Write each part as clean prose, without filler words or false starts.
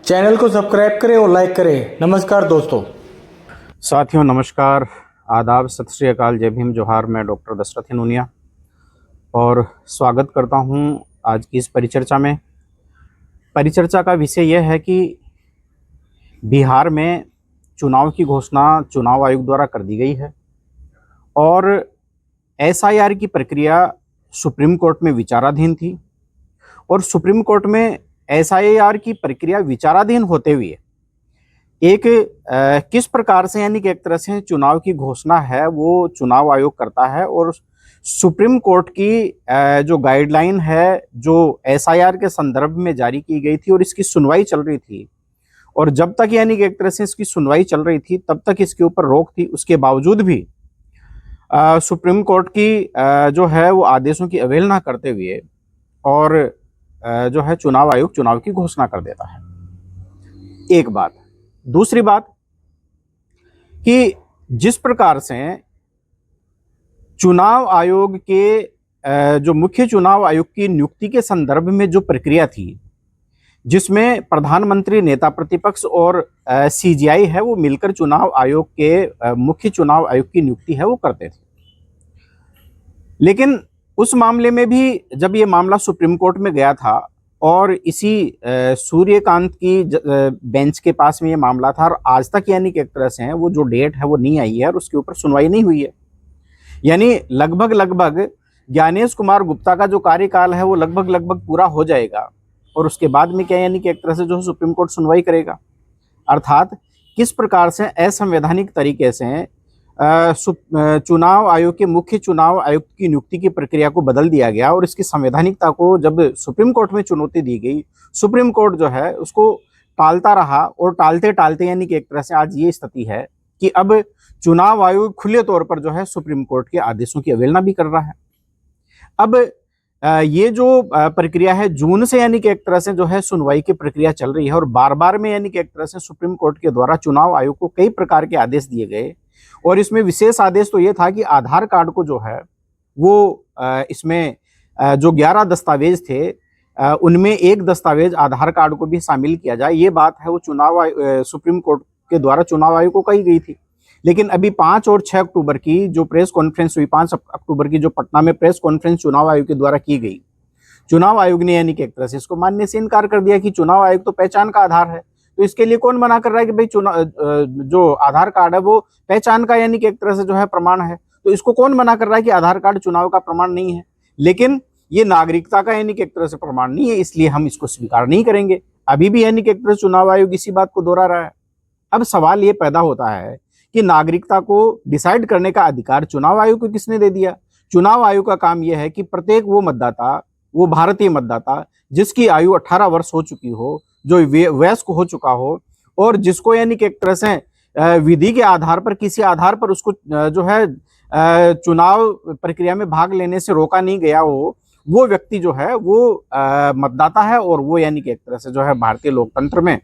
Channel को subscribe करें और लाइक करें। नमस्कार दोस्तों। साथियों नमस्कार, आदाब, सत श्री अकाल, जय भीम, जोहार। मैं डॉक्टर दशरथ हिनोनिया और स्वागत करता हूं आज की इस परिचर्चा में। परिचर्चा का विषय यह है कि बिहार में चुनाव की घोषणा चुनाव आयोग द्वारा कर दी गई है और एसआईआर की प्रक्रिया सुप्रीम कोर्ट में विचाराधीन थी और सुप्रीम कोर्ट में एसआईआर की प्रक्रिया विचाराधीन होते हुए एक किस प्रकार से, यानी कि एक तरह से चुनाव की घोषणा है वो चुनाव आयोग करता है और सुप्रीम कोर्ट की जो गाइडलाइन है जो एसआईआर के संदर्भ में जारी की गई थी और इसकी सुनवाई चल रही थी, और जब तक यानी कि एक तरह से इसकी सुनवाई चल रही थी तब तक इसके ऊपर रोक थी। उसके बावजूद भी सुप्रीम कोर्ट की जो है वो आदेशों की अवहेलना करते हुए और जो है चुनाव आयोग चुनाव की घोषणा कर देता है। एक बात। दूसरी बात कि जिस प्रकार से चुनाव आयोग के जो मुख्य चुनाव आयुक्त की नियुक्ति के संदर्भ में जो प्रक्रिया थी, जिसमें प्रधानमंत्री, नेता प्रतिपक्ष और सीजीआई है वो मिलकर चुनाव आयोग के मुख्य चुनाव आयुक्त की नियुक्ति है वो करते थे, लेकिन उस मामले में भी जब ये मामला सुप्रीम कोर्ट में गया था और इसी सूर्यकांत की बेंच के पास में ये मामला था और आज तक यानी कि एक तरह से है वो जो डेट है वो नहीं आई है और उसके ऊपर सुनवाई नहीं हुई है। यानी लगभग ज्ञानेश कुमार गुप्ता का जो कार्यकाल है वो लगभग पूरा हो जाएगा और उसके बाद में क्या, यानी कि एक तरह से जो सुप्रीम कोर्ट सुनवाई करेगा। अर्थात किस प्रकार से असंवैधानिक तरीके से चुनाव आयोग के मुख्य चुनाव आयुक्त की नियुक्ति की प्रक्रिया को बदल दिया गया और इसकी संवैधानिकता को जब सुप्रीम कोर्ट में चुनौती दी गई, सुप्रीम कोर्ट जो है उसको टालता रहा और टालते टालते यानी कि एक तरह से आज ये स्थिति है कि अब चुनाव आयोग खुले तौर पर जो है सुप्रीम कोर्ट के आदेशों की अवहेलना भी कर रहा है। अब ये जो प्रक्रिया है जून से यानी कि एक तरह से जो है सुनवाई की प्रक्रिया चल रही है और बार बार में यानी कि एक तरह से सुप्रीम कोर्ट के द्वारा चुनाव आयोग को कई प्रकार के आदेश दिए गए और इसमें विशेष आदेश तो ये था कि आधार कार्ड को जो है वो इसमें जो 11 दस्तावेज थे उनमें एक दस्तावेज आधार कार्ड को भी शामिल किया जाए। ये बात है वो सुप्रीम कोर्ट के द्वारा चुनाव आयोग को कही गई थी, लेकिन अभी 5 और 6 अक्टूबर की जो प्रेस कॉन्फ्रेंस हुई, 5 अक्टूबर की जो पटना में प्रेस कॉन्फ्रेंस चुनाव आयोग के द्वारा की गई, चुनाव आयोग ने यानी कि एक तरह से इसको मानने से इनकार कर दिया कि चुनाव आयोग तो पहचान का आधार है, तो इसके लिए कौन मना कर रहा है कि भाई जो आधार कार्ड है वो पहचान का यानी कि एक तरह से जो है प्रमाण है, तो इसको कौन मना कर रहा है कि आधार कार्ड चुनाव का प्रमाण नहीं है। लेकिन ये नागरिकता का यानी कि एक तरह से प्रमाण नहीं है, इसलिए हम इसको स्वीकार नहीं करेंगे। अभी भी यानी कि एक तरह से चुनाव आयोग इसी बात को दोहरा रहा है। अब सवाल ये पैदा होता है कि नागरिकता को डिसाइड करने का अधिकार चुनाव आयोग को किसने दे दिया। चुनाव आयोग का काम यह है कि प्रत्येक वो मतदाता, वो भारतीय मतदाता जिसकी आयु 18 वर्ष हो चुकी हो, जो वयस्क हो चुका हो और जिसको यानी कि एक तरह से विधि के आधार पर, किसी आधार पर उसको जो है चुनाव प्रक्रिया में भाग लेने से रोका नहीं गया हो, वो व्यक्ति जो है वो मतदाता है और वो यानी कि एक तरह से जो है भारतीय लोकतंत्र में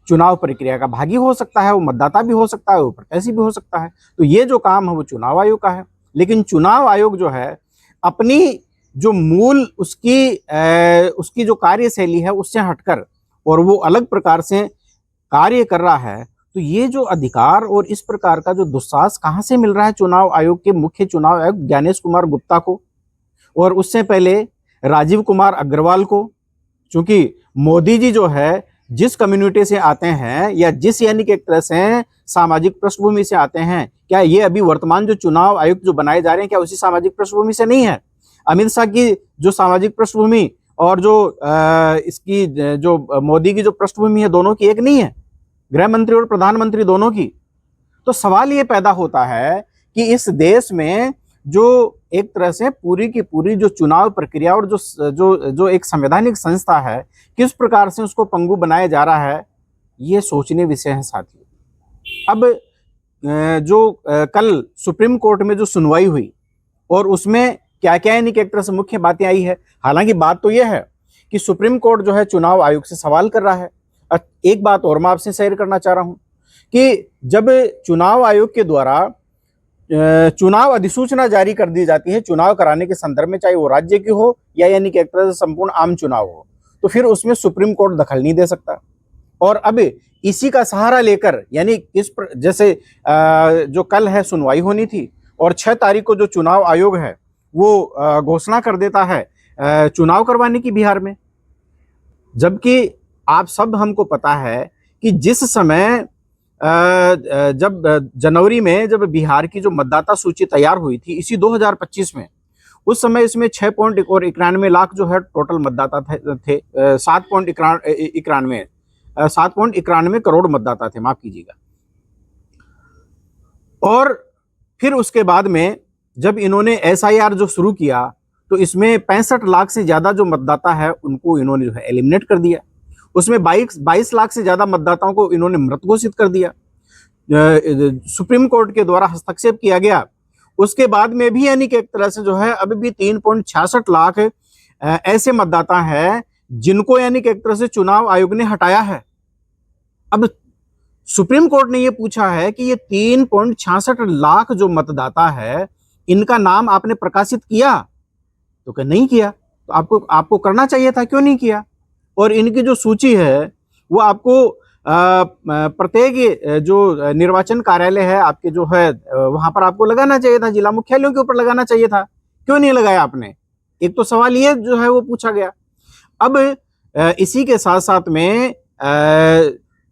चुनाव प्रक्रिया का भागी हो सकता है, वो मतदाता भी हो सकता है, वो प्रत्याशी भी हो सकता है। तो ये जो काम है वो चुनाव आयोग का है, लेकिन चुनाव आयोग जो है अपनी जो मूल उसकी जो कार्यशैली है उससे हटकर और वो अलग प्रकार से कार्य कर रहा है। तो ये जो अधिकार और इस प्रकार का जो दुस्साहस कहाँ से मिल रहा है चुनाव आयोग के मुख्य चुनाव आयुक्त ज्ञानेश कुमार गुप्ता को और उससे पहले राजीव कुमार अग्रवाल को। क्योंकि मोदी जी जो है जिस कम्युनिटी से आते हैं या जिस यानी कि एक तरह से सामाजिक पृष्ठभूमि से आते हैं, क्या ये अभी वर्तमान जो चुनाव आयुक्त जो बनाए जा रहे हैं क्या उसी सामाजिक पृष्ठभूमि से नहीं है? अमित शाह की जो सामाजिक पृष्ठभूमि और जो इसकी जो मोदी की जो पृष्ठभूमि है दोनों की एक नहीं है, गृह मंत्री और प्रधानमंत्री दोनों की। तो सवाल ये पैदा होता है कि इस देश में जो एक तरह से पूरी की पूरी जो चुनाव प्रक्रिया और जो एक संवैधानिक संस्था है किस प्रकार से उसको पंगु बनाया जा रहा है, ये सोचने विषय है साथियों। अब जो कल सुप्रीम कोर्ट में जो सुनवाई हुई और उसमें क्या क्या यानी कि एक तरह से मुख्य बातें आई है। हालांकि बात तो यह है कि सुप्रीम कोर्ट जो है चुनाव आयोग से सवाल कर रहा है। एक बात और मैं आपसे शेयर करना चाह रहा हूं कि जब चुनाव आयोग के द्वारा चुनाव अधिसूचना जारी कर दी जाती है चुनाव कराने के संदर्भ में, चाहे वो राज्य की हो या यानी कि एक तरह से संपूर्ण आम चुनाव हो, तो फिर उसमें सुप्रीम कोर्ट दखल नहीं दे सकता। और अब इसी का सहारा लेकर, यानी जैसे जो कल है सुनवाई होनी थी और 6 तारीख को जो चुनाव आयोग है वो घोषणा कर देता है चुनाव करवाने की बिहार में, जबकि आप सब हमको पता है कि जिस समय जब जनवरी में जब बिहार की जो मतदाता सूची तैयार हुई थी इसी 2025 में, उस समय इसमें 6.91 लाख जो है टोटल मतदाता थे 7.91 करोड़ मतदाता थे, माफ कीजिएगा। और फिर उसके बाद में जब इन्होंने SIR जो शुरू किया तो इसमें 65 लाख से ज्यादा जो मतदाता है उनको इन्होंने जो है एलिमिनेट कर दिया। उसमें 22 लाख से ज्यादा मतदाताओं को इन्होंने मृत घोषित कर दिया, सुप्रीम कोर्ट के द्वारा हस्तक्षेप किया गया। उसके बाद में भी यानी कि एक तरह से जो है अब भी 3.66 लाख ऐसे मतदाता हैं जिनको यानी कि एक तरह से चुनाव आयोग ने हटाया है। अब सुप्रीम कोर्ट ने ये पूछा है कि ये 3.66 लाख जो मतदाता है इनका नाम आपने प्रकाशित किया? तो क्या नहीं किया? तो आपको करना चाहिए था, क्यों नहीं किया? और इनकी जो सूची है वो आपको प्रत्येक जो निर्वाचन कार्यालय है आपके जो है वहां पर आपको लगाना चाहिए था, जिला मुख्यालयों के ऊपर लगाना चाहिए था, क्यों नहीं लगाया आपने? एक तो सवाल ये जो है वो पूछा गया। अब इसी के साथ साथ में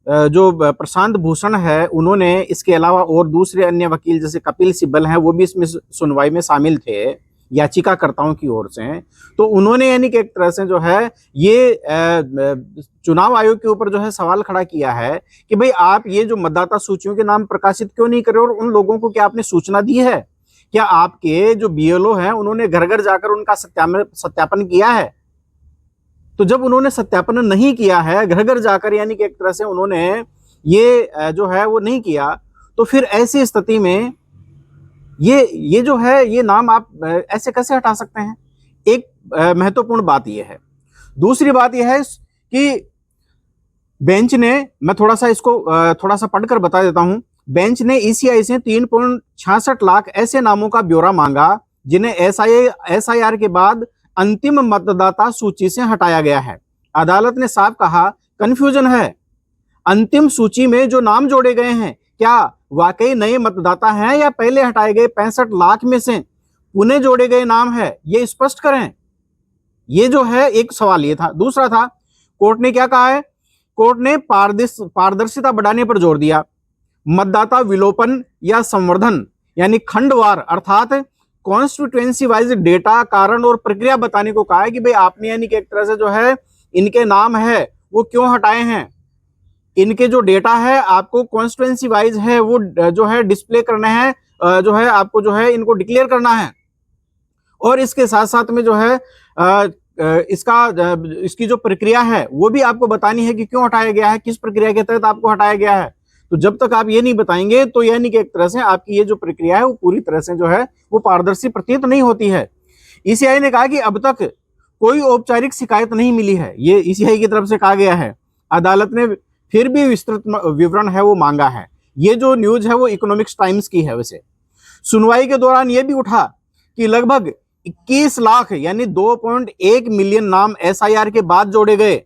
जो प्रशांत भूषण है उन्होंने इसके अलावा और दूसरे अन्य वकील जैसे कपिल सिब्बल हैं वो भी इसमें सुनवाई में शामिल थे याचिकाकर्ताओं की ओर से। तो उन्होंने यानी कि एक तरह से जो है ये चुनाव आयोग के ऊपर जो है सवाल खड़ा किया है कि भाई आप ये जो मतदाता सूचियों के नाम प्रकाशित क्यों नहीं कर रहे और उन लोगों को क्या आपने सूचना दी है? क्या आपके जो BLO हैं उन्होंने घर घर जाकर उनका सत्यापन किया है? तो जब उन्होंने सत्यापन नहीं किया है घर घर जाकर, यानी कि एक तरह से उन्होंने ये जो है वो नहीं किया, तो फिर ऐसी स्थिति में ये जो है ये नाम आप ऐसे कैसे हटा सकते हैं? एक महत्वपूर्ण बात यह है। दूसरी बात यह है कि बेंच ने, मैं थोड़ा सा पढ़कर बता देता हूं, बेंच ने ECI से 3.66 लाख ऐसे नामों का ब्यौरा मांगा जिन्हें SIR के बाद अंतिम मतदाता सूची से हटाया गया है। अदालत ने साफ कहा कंफ्यूजन है, अंतिम सूची में जो नाम जोड़े गए हैं क्या वाकई नए मतदाता हैं या पहले हटाए गए 65 लाख में से पुनः जोड़े गए नाम है, ये स्पष्ट करें। ये जो है एक सवाल ये था। दूसरा था, कोर्ट ने क्या कहा है? कोर्ट ने पारदर्शिता बढ़ाने पर जोर दिया, मतदाता विलोपन या संवर्धन यानी खंडवार अर्थात कॉन्स्टिट्यूएंसी वाइज डेटा, कारण और प्रक्रिया बताने को कहा है कि भाई आपने यानी कि एक तरह से जो है इनके नाम है वो क्यों हटाए हैं, इनके जो डेटा है आपको कॉन्स्टिट्यूएंसी वाइज है वो जो है डिस्प्ले करना है, जो है आपको जो है इनको डिक्लेयर करना है। और इसके साथ साथ में जो है इसकी जो प्रक्रिया है वो भी आपको बतानी है कि क्यों हटाया गया है, किस प्रक्रिया के तहत आपको हटाया गया है। तो जब तक आप ये नहीं बताएंगे तो यानी कि एक तरह से आपकी ये जो प्रक्रिया है वो पूरी तरह से जो है वो पारदर्शी प्रतीत नहीं होती है। ECI ने कहा कि अब तक कोई औपचारिक शिकायत नहीं मिली है, ये ECI की तरफ से कहा गया है। अदालत ने फिर भी विस्तृत विवरण है वो मांगा है। ये जो न्यूज है वो इकोनॉमिक्स टाइम्स की है। वैसे सुनवाई के दौरान ये भी उठा कि लगभग 21 लाख यानी 2.1 मिलियन नाम SIR के बाद जोड़े गए।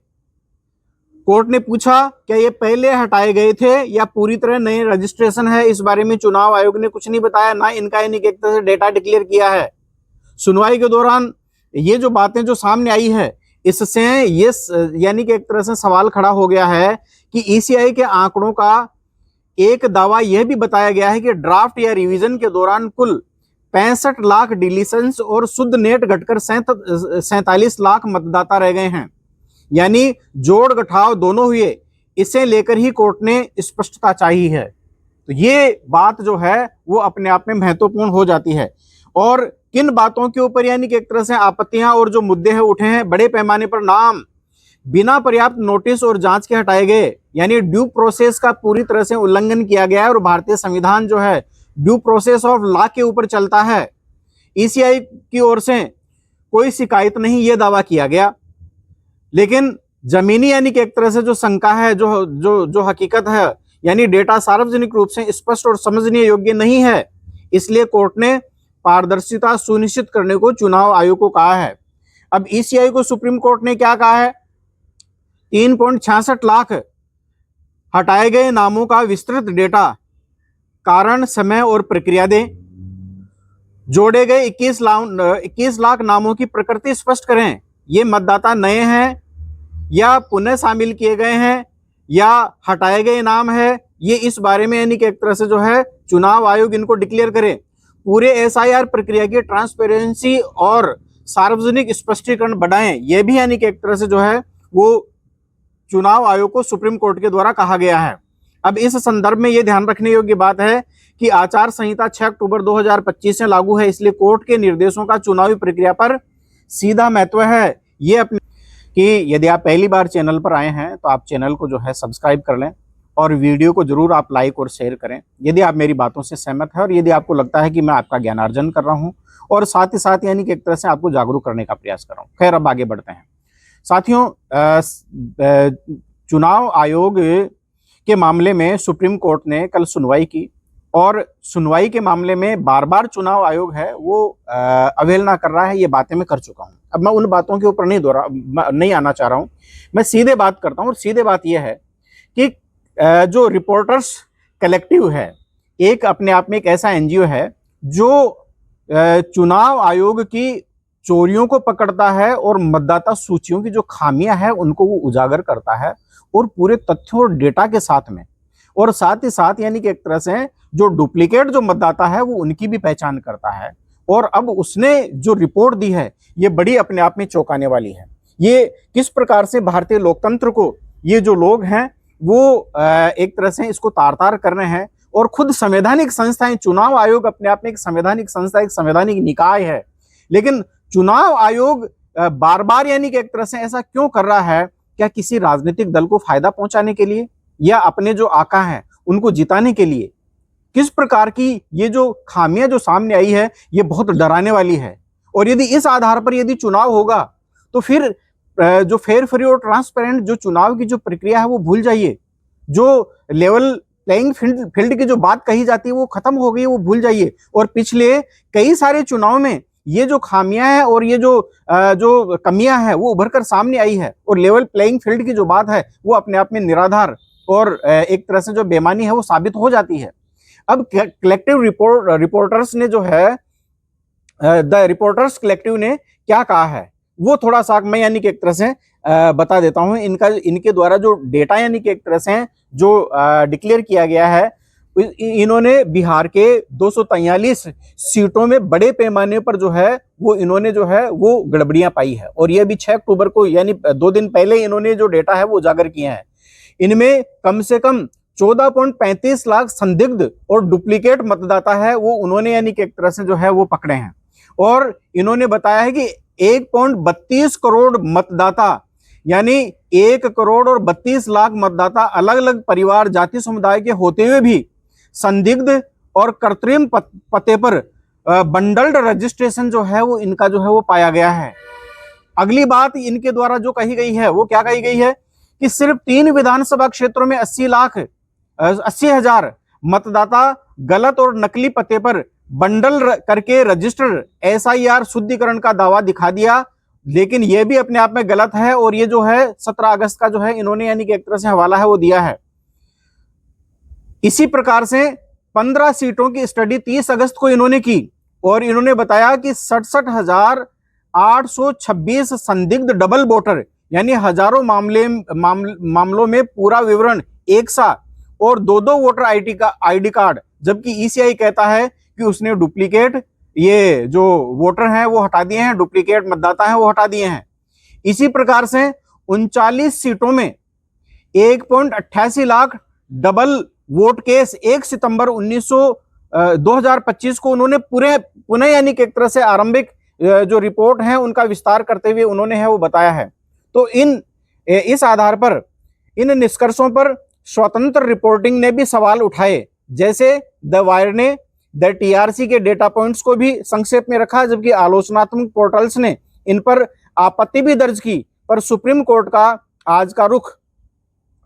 कोर्ट ने पूछा क्या ये पहले हटाए गए थे या पूरी तरह नए रजिस्ट्रेशन है? इस बारे में चुनाव आयोग ने कुछ नहीं बताया, ना इनका यानी कि एक तरह से डेटा डिक्लेयर किया है। सुनवाई के दौरान ये जो बातें जो सामने आई है इससे ये यानी कि एक तरह से सवाल खड़ा हो गया है कि ECI के आंकड़ों का एक दावा यह भी बताया गया है कि ड्राफ्ट या रिवीजन के दौरान कुल 65 लाख डिलीशंस और शुद्ध नेट घटकर 47 लाख मतदाता रह गए हैं, यानी जोड़ घटाव दोनों हुए। इसे लेकर ही कोर्ट ने स्पष्टता चाहिए है। तो ये बात जो है वो अपने आप में महत्वपूर्ण हो जाती है। और किन बातों के ऊपर यानी कि एक तरह से आपत्तियां और जो मुद्दे हैं उठे हैं, बड़े पैमाने पर नाम बिना पर्याप्त नोटिस और जांच के हटाए गए, यानी ड्यू प्रोसेस का पूरी तरह से उल्लंघन किया गया है। और भारतीय संविधान जो है ड्यू प्रोसेस ऑफ लॉ के ऊपर चलता है। ECI की ओर से कोई शिकायत नहीं, ये दावा किया गया, लेकिन जमीनी यानी कि एक तरह से जो शंका है, जो हकीकत है, यानी डेटा सार्वजनिक रूप से स्पष्ट और समझने योग्य नहीं है। इसलिए कोर्ट ने पारदर्शिता सुनिश्चित करने को चुनाव आयोग को कहा है। अब ECI को सुप्रीम कोर्ट ने क्या कहा है? 3.66 लाख हटाए गए नामों का विस्तृत डेटा, कारण, समय और प्रक्रिया दें। जोड़े गए 21 लाख नामों की प्रकृति स्पष्ट करें। ये मतदाता नए हैं या पुनः शामिल किए गए हैं या हटाए गए नाम है, ये इस बारे में यानी कि एक तरह से जो है चुनाव आयोग इनको डिक्लेयर करे। पूरे एसआईआर प्रक्रिया की ट्रांसपेरेंसी और सार्वजनिक स्पष्टीकरण बढ़ाएं, ये भी यानी कि एक तरह से जो है वो चुनाव आयोग को सुप्रीम कोर्ट के द्वारा कहा गया है। अब इस संदर्भ में ये ध्यान रखने योग्य बात है कि आचार संहिता 6 अक्टूबर 2025 से लागू है, इसलिए कोर्ट के निर्देशों का चुनावी प्रक्रिया पर सीधा महत्व है। ये अपने कि यदि आप पहली बार चैनल पर आए हैं तो आप चैनल को जो है सब्सक्राइब कर लें और वीडियो को जरूर आप लाइक और शेयर करें यदि आप मेरी बातों से सहमत है और यदि आपको लगता है कि मैं आपका ज्ञानार्जन कर रहा हूं और साथ ही साथ यानी कि एक तरह से आपको जागरूक करने का प्रयास कर रहा हूं। खैर, अब आगे बढ़ते हैं। साथियों, चुनाव आयोग के मामले में सुप्रीम कोर्ट ने कल सुनवाई की और सुनवाई के मामले में बार बार चुनाव आयोग है वो अवहेलना कर रहा है। ये बातें मैं कर चुका हूं। अब मैं उन बातों के ऊपर नहीं आना चाह रहा हूं। मैं सीधे बात करता हूं और सीधे बात यह है कि जो रिपोर्टर्स कलेक्टिव है, एक अपने आप में एक ऐसा एनजीओ है जो चुनाव आयोग की चोरियों को पकड़ता है और मतदाता सूचियों की जो खामियां हैं उनको वो उजागर करता है और पूरे तथ्यों और डेटा के साथ में, और साथ ही साथ यानी कि एक तरह से जो डुप्लीकेट जो मतदाता है वो उनकी भी पहचान करता है। और अब उसने जो रिपोर्ट दी है ये बड़ी अपने आप में चौंकाने वाली है। ये किस प्रकार से भारतीय लोकतंत्र को ये जो लोग हैं वो एक तरह से इसको तार तार कर रहे हैं और खुद संवैधानिक संस्थाएं, चुनाव आयोग अपने आप में एक संवैधानिक संस्था, एक संवैधानिक निकाय है, लेकिन चुनाव आयोग बार बार यानी कि एक तरह से ऐसा क्यों कर रहा है? क्या किसी राजनीतिक दल को फायदा पहुंचाने के लिए या अपने जो आका हैं उनको जिताने के लिए? किस प्रकार की ये जो खामियां जो सामने आई है ये बहुत डराने वाली है। और यदि इस आधार पर यदि चुनाव होगा तो फिर जो फेयर, फ्री और ट्रांसपेरेंट जो चुनाव की जो प्रक्रिया है वो भूल जाइए। जो लेवल प्लेइंग फील्ड की जो बात कही जाती है वो खत्म हो गई, वो भूल जाइए। और पिछले कई सारे चुनाव में ये जो खामियां हैं और ये जो कमियां हैं वो उभर कर सामने आई है और लेवल प्लेइंग फील्ड की जो बात है वो अपने आप में निराधार और एक तरह से जो बेमानी है वो साबित हो जाती है। अब कलेक्टिव रिपोर्टर्स ने जो है द रिपोर्टर्स कलेक्टिव ने क्या कहा है वो थोड़ा सा मैं यानी कि एक तरह से बता देता हूं। इनके द्वारा जो डेटा यानी कि एक तरह से जो डिक्लेयर किया गया है, इन्होंने बिहार के 243 सीटों में बड़े पैमाने पर जो है वो इन्होंने जो है वो गड़बड़ियां पाई है और ये भी 6 अक्टूबर को यानी 2 दिन पहले इन्होंने जो डेटा है वो उजागर किया है। इनमें कम से कम 14.35 लाख संदिग्ध और डुप्लीकेट मतदाता है वो उन्होंने यानी कि एक तरह से जो है वो पकड़े हैं। और इन्होंने बताया है कि 1.32 करोड़ मतदाता यानी 1 करोड़ और 32 लाख मतदाता अलग अलग परिवार, जाति, समुदाय के होते हुए भी संदिग्ध और कृत्रिम पते पर बंडल्ड रजिस्ट्रेशन जो है वो इनका जो है वो पाया गया है। अगली बात इनके द्वारा जो कही गई है वो क्या कही गई है कि सिर्फ 3 विधानसभा क्षेत्रों में 80,000 मतदाता गलत और नकली पते पर बंडल करके रजिस्टर एसआईआर शुद्धिकरण का दावा दिखा दिया, लेकिन यह भी अपने आप में गलत है। और ये जो है 17 अगस्त का जो है इन्होंने यानी कि एक तरह से हवाला है वो दिया है। इसी प्रकार से 15 सीटों की स्टडी 30 अगस्त को इन्होंने की और इन्होंने बताया कि 67,826 संदिग्ध डबल वोटर यानी हजारों मामलों में पूरा विवरण एक सा और 2-2 वोटर आईडी कार्ड, जबकि ईसीआई कहता है कि उसने डुप्लीकेट ये जो वोटर हैं वो हटा दिए हैं, डुप्लीकेट मतदाता हैं वो हटा दिए हैं। इसी प्रकार से 39 सीटों में 1.88 लाख डबल वोट केस 1 सितंबर 2025 को उन्होंने पुनः यानी कि एक तरह से आरंभिक जो रिपोर्ट है उनका विस्तार करते हुए उन्होंने है वो बताया है। तो इस आधार पर इन निष्कर्षों पर स्वतंत्र रिपोर्टिंग ने भी सवाल उठाए, जैसे द वायर ने द टीआरसी के डेटा पॉइंट्स को भी संक्षेप में रखा, जबकि आलोचनात्मक पोर्टल्स ने इन पर आपत्ति भी दर्ज की। पर सुप्रीम कोर्ट का आज का रुख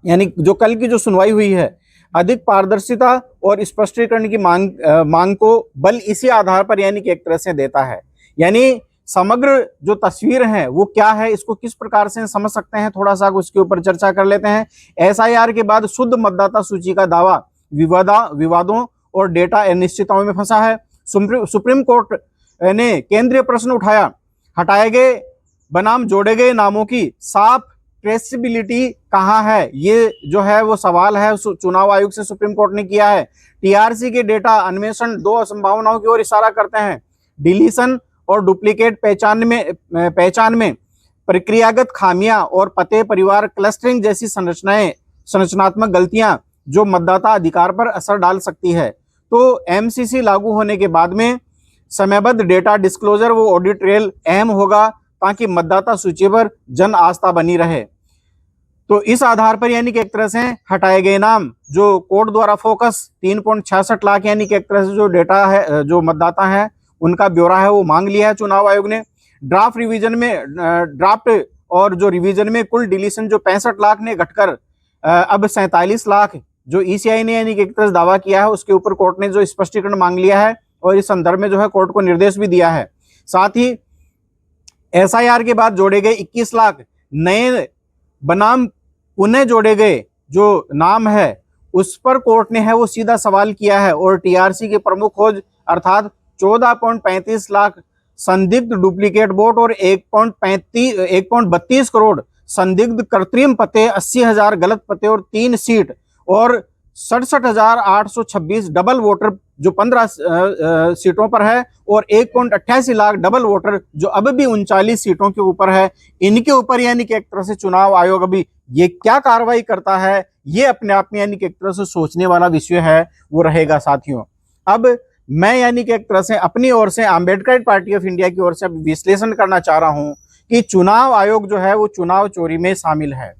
यानी जो कल की जो सुनवाई हुई है अधिक पारदर्शिता और स्पष्टीकरण की मांग को बल इसी आधार पर यानी कि एक तरह से देता है। यानी समग्र जो तस्वीर है वो क्या है, इसको किस प्रकार से समझ सकते हैं, थोड़ा सा उसके ऊपर चर्चा कर लेते हैं। एसआईआर के बाद शुद्ध मतदाता सूची का दावा विवादों और डेटा अनिश्चितताओं में फंसा है। सुप्रीम कोर्ट ने केंद्रीय प्रश्न उठाया, हटाए गए बनाम जोड़े गए नामों की साफ ट्रेसेबिलिटी कहाँ है, ये जो है वो सवाल है चुनाव आयोग से सुप्रीम कोर्ट ने किया है। टीआरसी के डेटा अन्वेषण दो संभावनाओं की ओर इशारा करते हैं, डिलीशन और डुप्लीकेट पहचान में प्रक्रियागत खामियां और पते परिवार क्लस्टरिंग जैसी संरचनात्मक गलतियां जो मतदाता अधिकार पर असर डाल सकती है। तो एमसीसी लागू होने के बाद में समयबद्ध डेटा डिस्क्लोजर वो ऑडिट ट्रेल अहम होगा ताकि मतदाता सूची पर जन आस्था बनी रहे। तो इस आधार पर यानी कि एक तरह से हटाए गए नाम जो कोर्ट द्वारा फोकस 3.66 लाख यानी कि एक तरह से जो डेटा है, जो मतदाता है उनका ब्यौरा है वो मांग लिया है चुनाव आयोग ने। ड्राफ्ट और जो रिवीजन में कुल डिलीशन जो 65 लाख ने घटकर अब 47 लाख जो ईसीआई ने यानी कि एक तरह से दावा किया है, उसके ऊपर कोर्ट ने जो स्पष्टीकरण मांग लिया है और इस संदर्भ में जो है कोर्ट को निर्देश भी दिया है। साथ ही एसआईआर के बाद जोड़े गए 21 लाख नए बनाम पुनः जोड़े गए जो नाम है उस पर कोर्ट ने है वो सीधा सवाल किया है और टीआरसी के प्रमुख खोज अर्थात 14.35 लाख संदिग्ध डुप्लीकेट वोट और 1.32 करोड़ संदिग्ध कृत्रिम पते, 80,000 गलत पते और 3 सीट और 67,826 डबल वोटर जो 15 सीटों पर है और 1.88 लाख डबल वोटर जो अब भी 39 सीटों के ऊपर है। इनके ऊपर यानी कि एक तरह से चुनाव आयोग अभी ये क्या कार्रवाई करता है, ये अपने आप में यानी कि एक तरह से सोचने वाला विषय है वो रहेगा साथियों। अब मैं यानी कि एक तरह से अपनी ओर से आम्बेडकर पार्टी ऑफ इंडिया की ओर से अब विश्लेषण करना चाह रहा हूं कि चुनाव आयोग जो है वो चुनाव चोरी में शामिल है।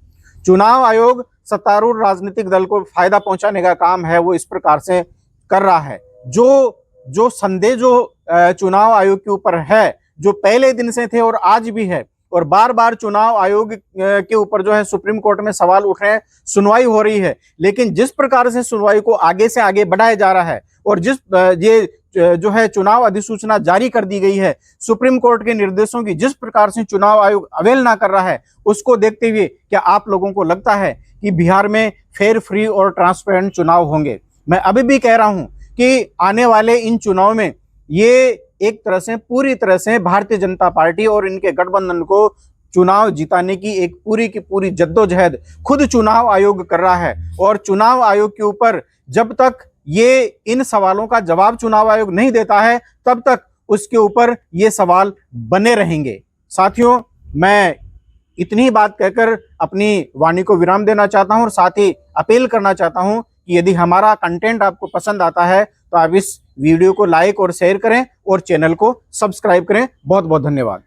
चुनाव आयोग सत्तारूढ़ राजनीतिक दल को फायदा पहुंचाने का काम है वो इस प्रकार से कर रहा है। जो संदेह जो चुनाव आयोग के ऊपर है, जो पहले दिन से थे और आज भी है, और बार बार चुनाव आयोग के ऊपर जो है सुप्रीम कोर्ट में सवाल उठ रहे हैं, सुनवाई हो रही है, लेकिन जिस प्रकार से सुनवाई को आगे से आगे बढ़ाया जा रहा है और जिस ये जो है चुनाव अधिसूचना जारी कर दी गई है, सुप्रीम कोर्ट के निर्देशों की जिस प्रकार से चुनाव आयोग अवहेलना कर रहा है, उसको देखते हुए क्या आप लोगों को लगता है कि बिहार में फेयर, फ्री और ट्रांसपेरेंट चुनाव होंगे? मैं अभी भी कह रहा हूं कि आने वाले इन चुनाव में ये एक तरह से पूरी तरह से भारतीय जनता पार्टी और इनके गठबंधन को चुनाव जिताने की एक पूरी की पूरी जद्दोजहद खुद चुनाव आयोग कर रहा है। और चुनाव आयोग के ऊपर जब तक ये इन सवालों का जवाब चुनाव आयोग नहीं देता है तब तक उसके ऊपर ये सवाल बने रहेंगे। साथियों, मैं इतनी बात कहकर अपनी वाणी को विराम देना चाहता हूं और साथ ही अपील करना चाहता हूं कि यदि हमारा कंटेंट आपको पसंद आता है तो आप इस वीडियो को लाइक और शेयर करें और चैनल को सब्सक्राइब करें। बहुत बहुत धन्यवाद।